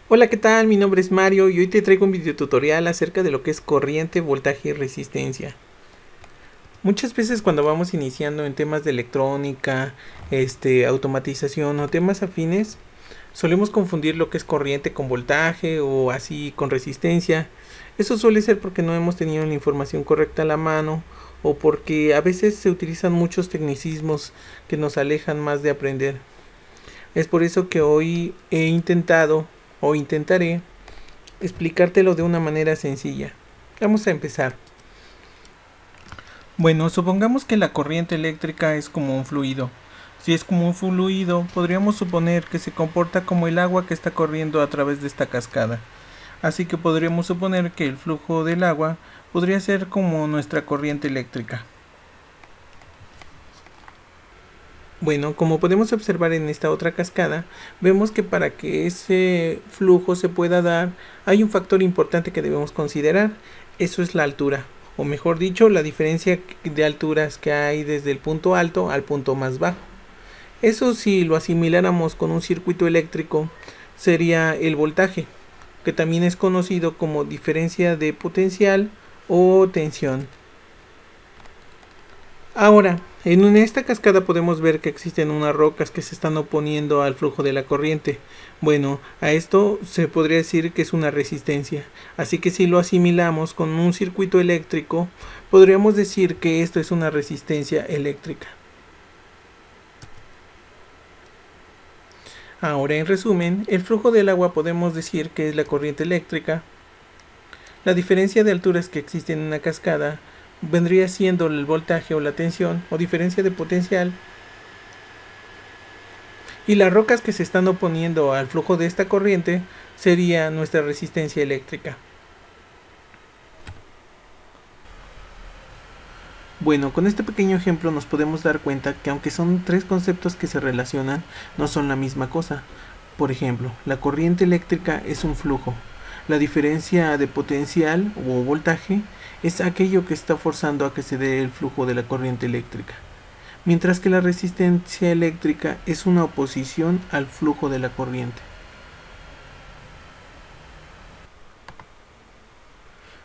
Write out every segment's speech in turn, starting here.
Hola, ¿qué tal? Mi nombre es Mario y hoy te traigo un video tutorial acerca de lo que es corriente, voltaje y resistencia. Muchas veces cuando vamos iniciando en temas de electrónica, automatización o temas afines, solemos confundir lo que es corriente con voltaje o así con resistencia. Eso suele ser porque no hemos tenido la información correcta a la mano o porque a veces se utilizan muchos tecnicismos que nos alejan más de aprender. Es por eso que hoy he intentado o intentaré explicártelo de una manera sencilla. Vamos a empezar. Bueno, supongamos que la corriente eléctrica es como un fluido. Si es como un fluido, podríamos suponer que se comporta como el agua que está corriendo a través de esta cascada. Así que podríamos suponer que el flujo del agua podría ser como nuestra corriente eléctrica. Bueno, como podemos observar en esta otra cascada, vemos que para que ese flujo se pueda dar, hay un factor importante que debemos considerar. Eso es la altura, o mejor dicho, la diferencia de alturas que hay desde el punto alto al punto más bajo. Eso, si lo asimiláramos con un circuito eléctrico, sería el voltaje, que también es conocido como diferencia de potencial o tensión. Ahora, en esta cascada podemos ver que existen unas rocas que se están oponiendo al flujo de la corriente. Bueno, a esto se podría decir que es una resistencia. Así que si lo asimilamos con un circuito eléctrico, podríamos decir que esto es una resistencia eléctrica. Ahora, en resumen, el flujo del agua podemos decir que es la corriente eléctrica. La diferencia de alturas que existe en una cascada vendría siendo el voltaje o la tensión o diferencia de potencial, y las rocas que se están oponiendo al flujo de esta corriente sería nuestra resistencia eléctrica. Bueno, con este pequeño ejemplo nos podemos dar cuenta que aunque son tres conceptos que se relacionan, no son la misma cosa. Por ejemplo, la corriente eléctrica es un flujo. La diferencia de potencial o voltaje es aquello que está forzando a que se dé el flujo de la corriente eléctrica, mientras que la resistencia eléctrica es una oposición al flujo de la corriente.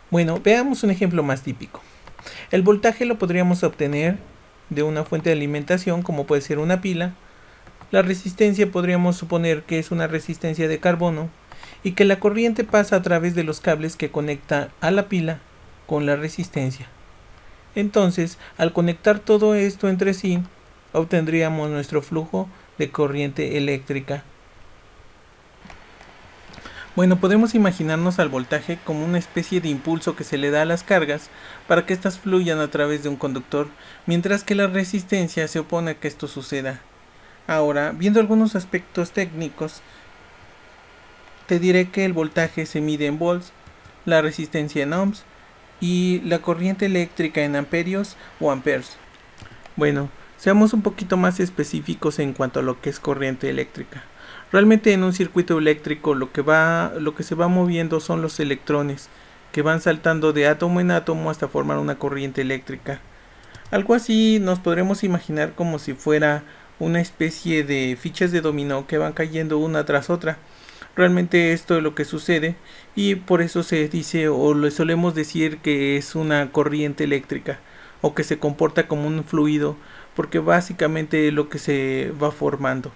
Bueno, veamos un ejemplo más típico. El voltaje lo podríamos obtener de una fuente de alimentación, como puede ser una pila. La resistencia podríamos suponer que es una resistencia de carbono y que la corriente pasa a través de los cables que conecta a la pila con la resistencia. Entonces, al conectar todo esto entre sí, obtendríamos nuestro flujo de corriente eléctrica. Bueno, podemos imaginarnos al voltaje como una especie de impulso que se le da a las cargas para que éstas fluyan a través de un conductor, mientras que la resistencia se opone a que esto suceda. Ahora, viendo algunos aspectos técnicos, te diré que el voltaje se mide en volts, la resistencia en ohms y la corriente eléctrica en amperios o amperes. Bueno, seamos un poquito más específicos en cuanto a lo que es corriente eléctrica. Realmente en un circuito eléctrico lo que se va moviendo son los electrones que van saltando de átomo en átomo hasta formar una corriente eléctrica. Algo así nos podremos imaginar como si fuera una especie de fichas de dominó que van cayendo una tras otra. Realmente esto es lo que sucede y por eso se dice o le solemos decir que es una corriente eléctrica o que se comporta como un fluido, porque básicamente es lo que se va formando.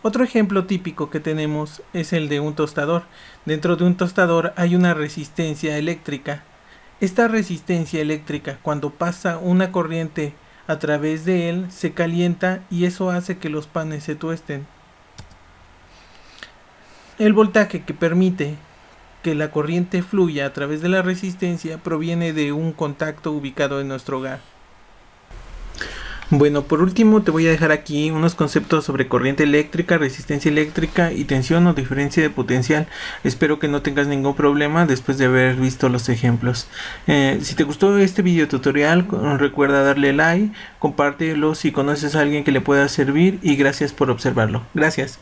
Otro ejemplo típico que tenemos es el de un tostador. Dentro de un tostador hay una resistencia eléctrica. Esta resistencia eléctrica, cuando pasa una corriente a través de él, se calienta y eso hace que los panes se tuesten. El voltaje que permite que la corriente fluya a través de la resistencia proviene de un contacto ubicado en nuestro hogar. Bueno, por último te voy a dejar aquí unos conceptos sobre corriente eléctrica, resistencia eléctrica y tensión o diferencia de potencial. Espero que no tengas ningún problema después de haber visto los ejemplos. Si te gustó este video tutorial, recuerda darle like, compártelo si conoces a alguien que le pueda servir y gracias por observarlo. Gracias.